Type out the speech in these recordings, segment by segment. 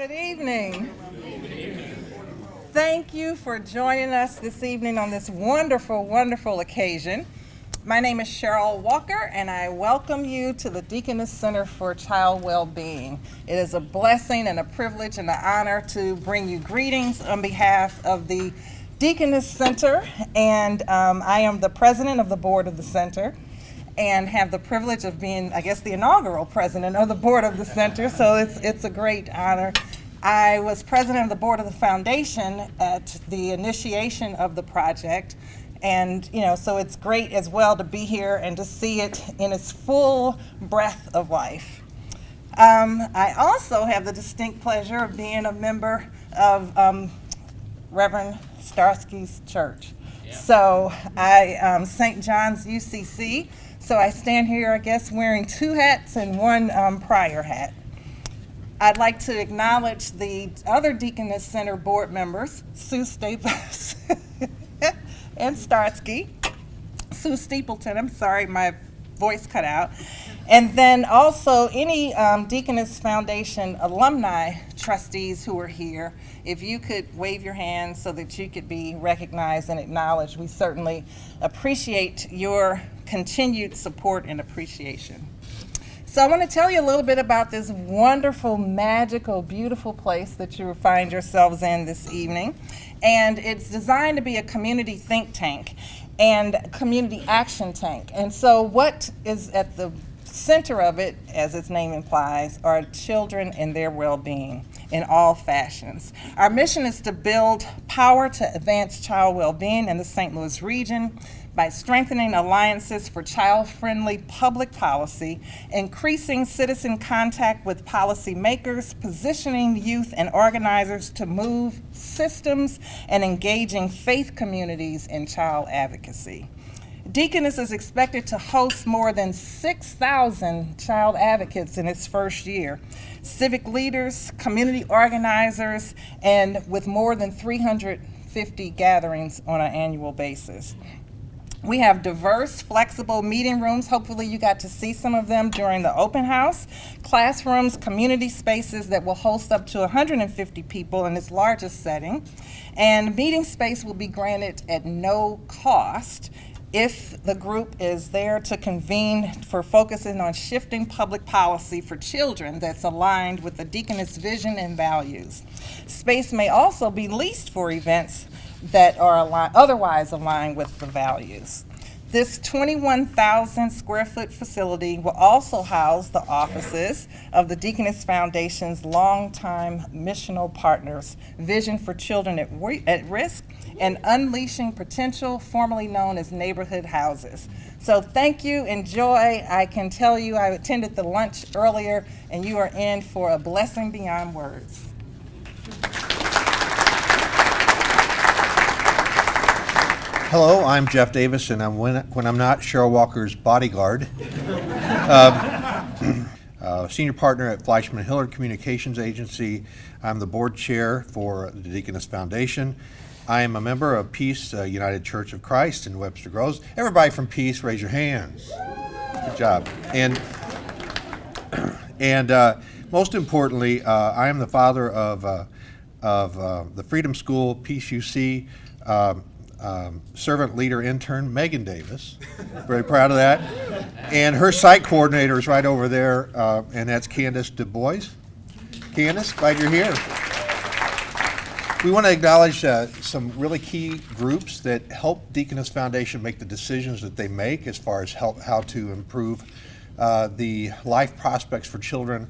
Good evening. Thank you for joining us this evening on this wonderful, wonderful occasion. My name is Cheryl Walker, and I welcome you to the Deaconess Center for Child Wellbeing. It is a blessing and a privilege and an honor to bring you greetings on behalf of the Deaconess Center, and I am the president of the board of the center and have the privilege of being, I guess, the inaugural president of the board of the center, so it's a great honor. I was president of the board of the foundation at the initiation of the project, and so it's great as well to be here and to see it in its full breadth of life. I also have the distinct pleasure of being a member of Reverend Starsky's church. Yeah. So I St. John's UCC. So I stand here, I guess, wearing two hats and one prior hat. I'd like to acknowledge the other Deaconess Center board members, Sue Staples and Starsky. Sue Stapleton, I'm sorry, my voice cut out. And then also any Deaconess Foundation alumni trustees who are here, if you could wave your hands so that you could be recognized and acknowledged. We certainly appreciate your continued support and appreciation. So I want to tell you a little bit about this wonderful, magical, beautiful place that you find yourselves in this evening. And it's designed to be a community think tank and community action tank. And so what is at the center of it, as its name implies, are children and their well-being in all fashions. Our mission is to build power to advance child well-being in the St. Louis region by strengthening alliances for child-friendly public policy, increasing citizen contact with policymakers, positioning youth and organizers to move systems, and engaging faith communities in child advocacy. Deaconess is expected to host more than 6,000 child advocates in its first year, civic leaders, community organizers, and with more than 350 gatherings on an annual basis. We have diverse, flexible meeting rooms. Hopefully you got to see some of them during the open house. Classrooms, community spaces that will host up to 150 people in its largest setting. And meeting space will be granted at no cost if the group is there to convene for focusing on shifting public policy for children that's aligned with the Deaconess vision and values. Space may also be leased for events that are otherwise aligned with the values. This 21,000 square foot facility will also house the offices of the Deaconess Foundation's longtime missional partners, Vision for Children at Risk and Unleashing Potential, formerly known as neighborhood houses. So thank you, enjoy. I can tell you I attended the lunch earlier and you are in for a blessing beyond words. Hello, I'm Jeff Davis, and I'm when I'm not Cheryl Walker's bodyguard. Senior partner at Fleischman Hillard Communications Agency. I'm the board chair for the Deaconess Foundation. I am a member of Peace United Church of Christ in Webster Groves. Everybody from Peace, raise your hands. Good job. And most importantly, I am the father of the Freedom School, Peace UC, servant leader intern Megan Davis. Very proud of that. And her site coordinator is right over there, and that's Candace Du Bois. Candace, glad you're here. We want to acknowledge some really key groups that help Deaconess Foundation make the decisions that they make as far as how to improve the life prospects for children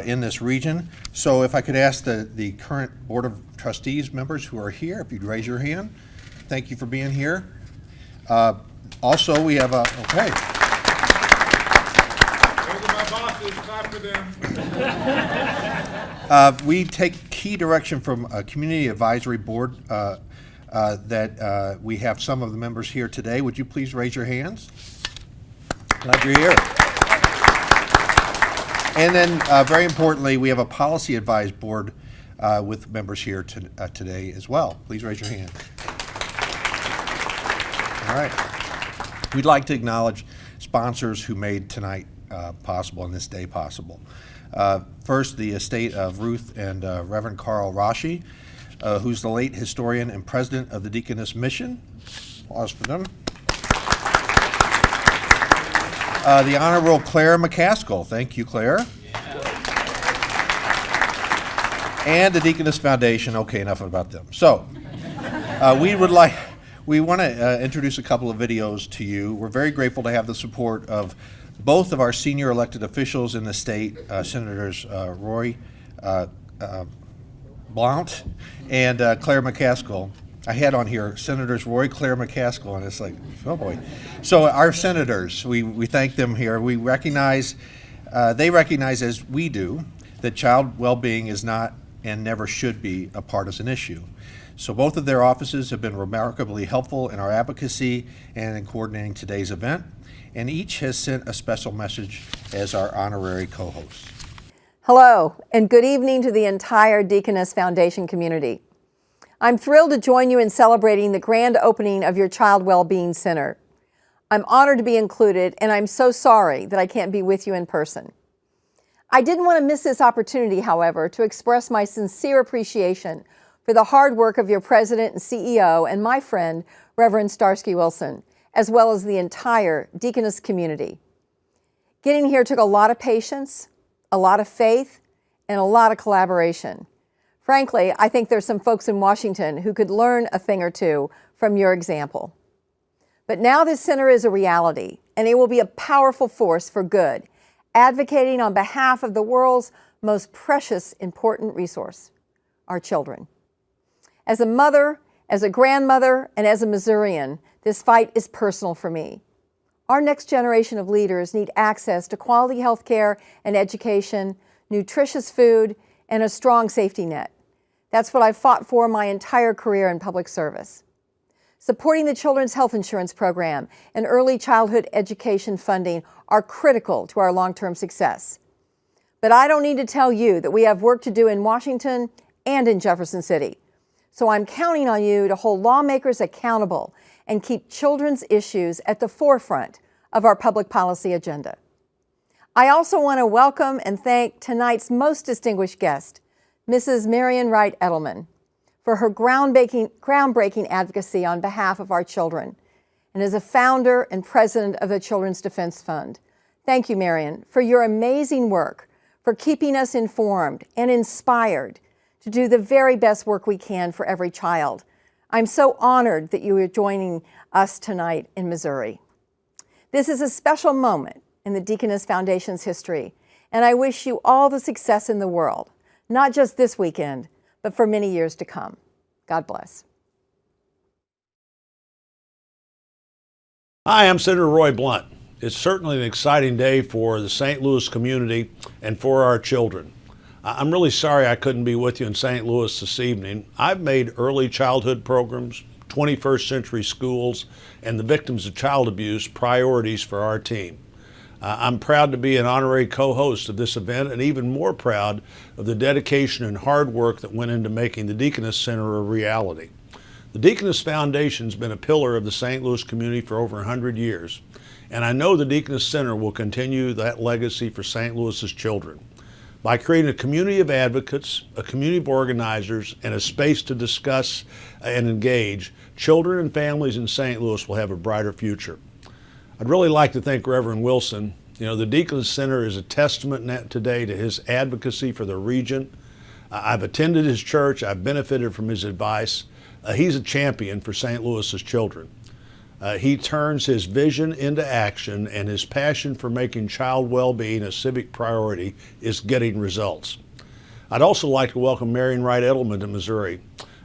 in this region. So if I could ask the current Board of Trustees members who are here, if you'd raise your hand. Thank you for being here. Also, we have okay. Those are my bosses, clap for them. We take key direction from a community advisory board that we have some of the members here today. Would you please raise your hands? Glad you're here. And then, very importantly, we have a policy advised board with members here today as well. Please raise your hand. All right. We'd like to acknowledge sponsors who made tonight possible and this day possible. First, the estate of Ruth and Reverend Carl Rashi, who's the late historian and president of the Deaconess Mission. Applause for them. The Honorable Claire McCaskill. Thank you, Claire. And the Deaconess Foundation. Okay, enough about them. So, we want to introduce a couple of videos to you. We're very grateful to have the support of both of our senior elected officials in the state, Senators Roy Blount and Claire McCaskill. I had on here Senators Roy, Claire McCaskill, and it's like, oh boy. So our senators, we thank them here. We recognize, they recognize as we do, that child well-being is not and never should be a partisan issue. So both of their offices have been remarkably helpful in our advocacy and in coordinating today's event, and each has sent a special message as our honorary co-host. Hello, and good evening to the entire Deaconess Foundation community. I'm thrilled to join you in celebrating the grand opening of your Child Wellbeing Center. I'm honored to be included, and I'm so sorry that I can't be with you in person. I didn't want to miss this opportunity, however, to express my sincere appreciation for the hard work of your president and CEO and my friend, Reverend Starsky Wilson, as well as the entire Deaconess community. Getting here took a lot of patience, a lot of faith, and a lot of collaboration. Frankly, I think there's some folks in Washington who could learn a thing or two from your example. But now this center is a reality, and it will be a powerful force for good, advocating on behalf of the world's most precious, important resource, our children. As a mother, as a grandmother, and as a Missourian, this fight is personal for me. Our next generation of leaders need access to quality health care and education, nutritious food, and a strong safety net. That's what I've fought for my entire career in public service. Supporting the Children's Health Insurance Program and early childhood education funding are critical to our long-term success. But I don't need to tell you that we have work to do in Washington and in Jefferson City. So I'm counting on you to hold lawmakers accountable and keep children's issues at the forefront of our public policy agenda. I also want to welcome and thank tonight's most distinguished guest, Mrs. Marian Wright Edelman, for her groundbreaking advocacy on behalf of our children, and as a founder and president of the Children's Defense Fund. Thank you, Marian, for your amazing work, for keeping us informed and inspired to do the very best work we can for every child. I'm so honored that you are joining us tonight in Missouri. This is a special moment in the Deaconess Foundation's history, and I wish you all the success in the world, not just this weekend, but for many years to come. God bless. Hi, I'm Senator Roy Blunt. It's certainly an exciting day for the St. Louis community and for our children. I'm really sorry I couldn't be with you in St. Louis this evening. I've made early childhood programs, 21st century schools, and the victims of child abuse priorities for our team. I'm proud to be an honorary co-host of this event, and even more proud of the dedication and hard work that went into making the Deaconess Center a reality. The Deaconess Foundation has been a pillar of the St. Louis community for over 100 years, and I know the Deaconess Center will continue that legacy for St. Louis's children. By creating a community of advocates, a community of organizers, and a space to discuss and engage, children and families in St. Louis will have a brighter future. I'd really like to thank Reverend Wilson. You know, the Deaconess Center is a testament today to his advocacy for the region. I've attended his church. I've benefited from his advice. He's a champion for St. Louis's children. He turns his vision into action, and his passion for making child well-being a civic priority is getting results. I'd also like to welcome Marian Wright Edelman to Missouri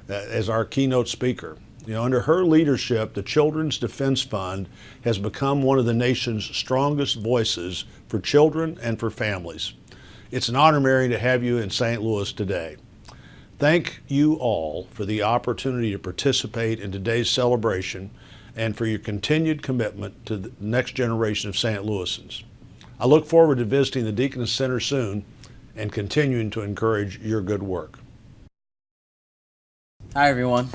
as our keynote speaker. You know, under her leadership, the Children's Defense Fund has become one of the nation's strongest voices for children and for families. It's an honor, Marian, to have you in St. Louis today. Thank you all for the opportunity to participate in today's celebration and for your continued commitment to the next generation of St. Louisans. I look forward to visiting the Deaconess Center soon and continuing to encourage your good work. Hi, everyone.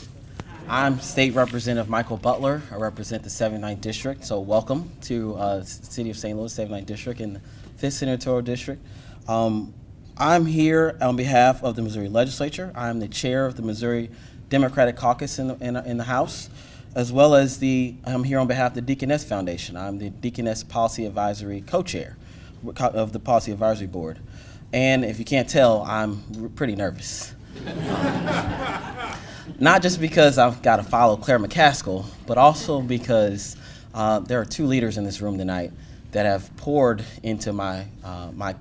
I'm State Representative Michael Butler. I represent the 79th District, so welcome to the City of St. Louis 79th District and the 5th Senatorial District. I'm here on behalf of the Missouri Legislature. I'm the chair of the Missouri Democratic Caucus in the House, as well as I'm here on behalf of the Deaconess Foundation. I'm the Deaconess Policy Advisory co-chair of the Policy Advisory Board. And if you can't tell, I'm pretty nervous. Not just because I've got to follow Claire McCaskill, but also because there are two leaders in this room tonight that have poured into my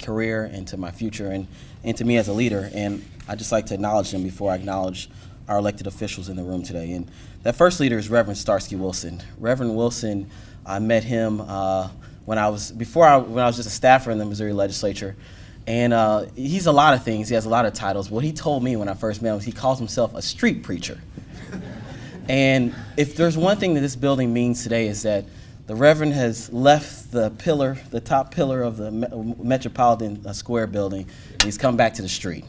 career, into my future, and into me as a leader. And I'd just like to acknowledge them before I acknowledge our elected officials in the room today. And that first leader is Reverend Starsky Wilson. Reverend Wilson, I met him when I was just a staffer in the Missouri Legislature. And he's a lot of things. He has a lot of titles. What he told me when I first met him, he calls himself a street preacher. And if there's one thing that this building means today is that the Reverend has left the top pillar of the Metropolitan Square building, and he's come back to the street.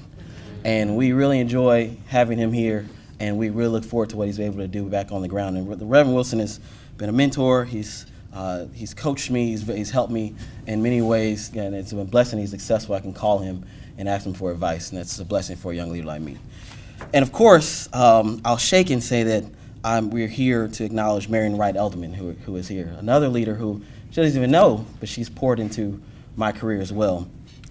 And we really enjoy having him here, and we really look forward to what he's able to do back on the ground. And the Reverend Wilson has been a mentor. He's coached me. He's helped me in many ways, and it's been a blessing. He's successful. I can call him and ask him for advice, and that's a blessing for a young leader like me. And of course, I'll shake and say that we're here to acknowledge Marian Wright Edelman, who is here, another leader who she doesn't even know, but she's poured into my career as well.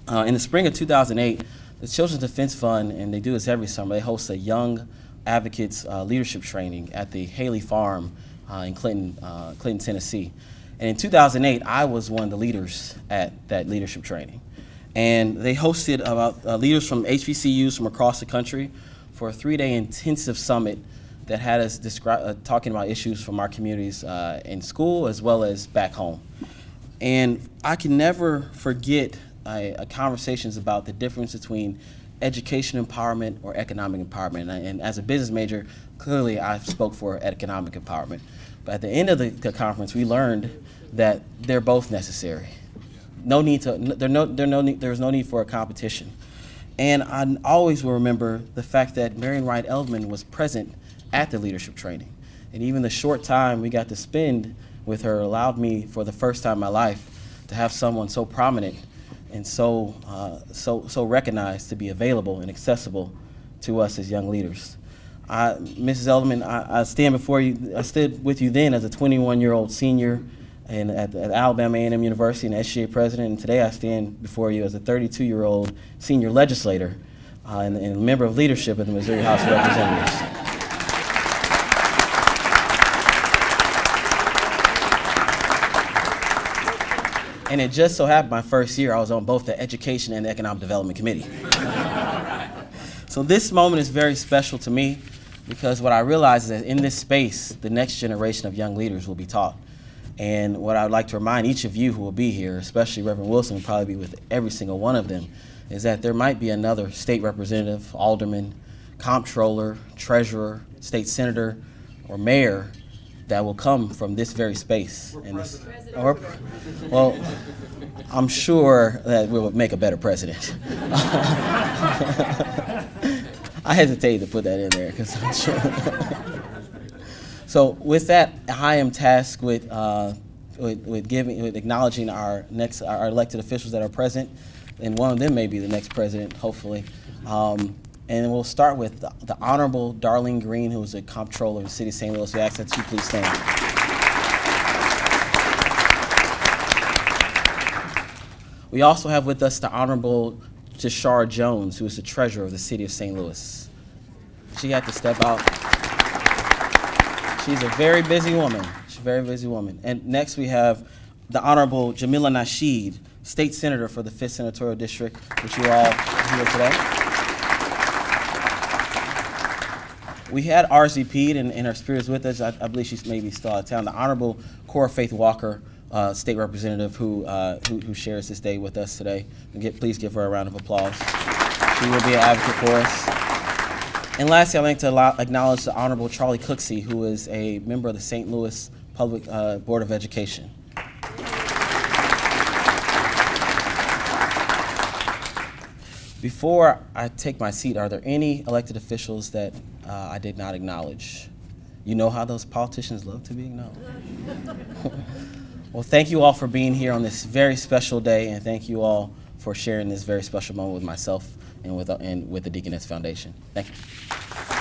In the spring of 2008, the Children's Defense Fund, and they do this every summer, they host a Young Advocates leadership training at the Haley Farm in Clinton, Tennessee. And in 2008, I was one of the leaders at that leadership training. And they hosted about leaders from HBCUs from across the country for a 3-day intensive summit that had us talking about issues from our communities in school as well as back home. And I can never forget conversations about the difference between education empowerment or economic empowerment. And as a business major, clearly I spoke for economic empowerment. But at the end of the conference, we learned that they're both necessary. There's no need for a competition. And I always will remember the fact that Marian Wright Edelman was present at the leadership training. And even the short time we got to spend with her allowed me, for the first time in my life, to have someone so prominent and so recognized to be available and accessible to us as young leaders. Mrs. Edelman, I stand before you. I stood with you then as a 21-year-old senior at Alabama A&M University and SGA president, and today I stand before you as a 32-year-old senior legislator and a member of leadership at the Missouri House of Representatives. And it just so happened my first year I was on both the Education and the Economic Development Committee. So this moment is very special to me because what I realize is that in this space, the next generation of young leaders will be taught. And what I would like to remind each of you who will be here, especially Reverend Wilson, will probably be with every single one of them, is that there might be another state representative, alderman, comptroller, treasurer, state senator, or mayor that will come from this very space. Well, I'm sure that we will make a better president. I hesitate to put that in there because I'm sure. So with that, I am tasked with acknowledging our elected officials that are present, and one of them may be the next president, hopefully. And we'll start with the Honorable Darlene Green, who is a comptroller of the City of St. Louis. We ask that you please stand. We also have with us the Honorable Jashar Jones, who is the treasurer of the City of St. Louis. She had to step out. She's a very busy woman. She's a very busy woman. And next we have the Honorable Jamila Nasheed, State Senator for the 5th Senatorial District, which you are all here today. We had RSVP'd, and her spirit is with us. I believe she's maybe still out of town. The Honorable Cora Faith Walker, State Representative, who shares this day with us today. Please give her a round of applause. She will be an advocate for us. And lastly, I'd like to acknowledge the Honorable Charlie Cooksey, who is a member of the St. Louis Public Board of Education. Before I take my seat, are there any elected officials that I did not acknowledge? You know how those politicians love to be acknowledged. Well, thank you all for being here on this very special day, and thank you all for sharing this very special moment with myself and with the Deaconess Foundation. Thank you.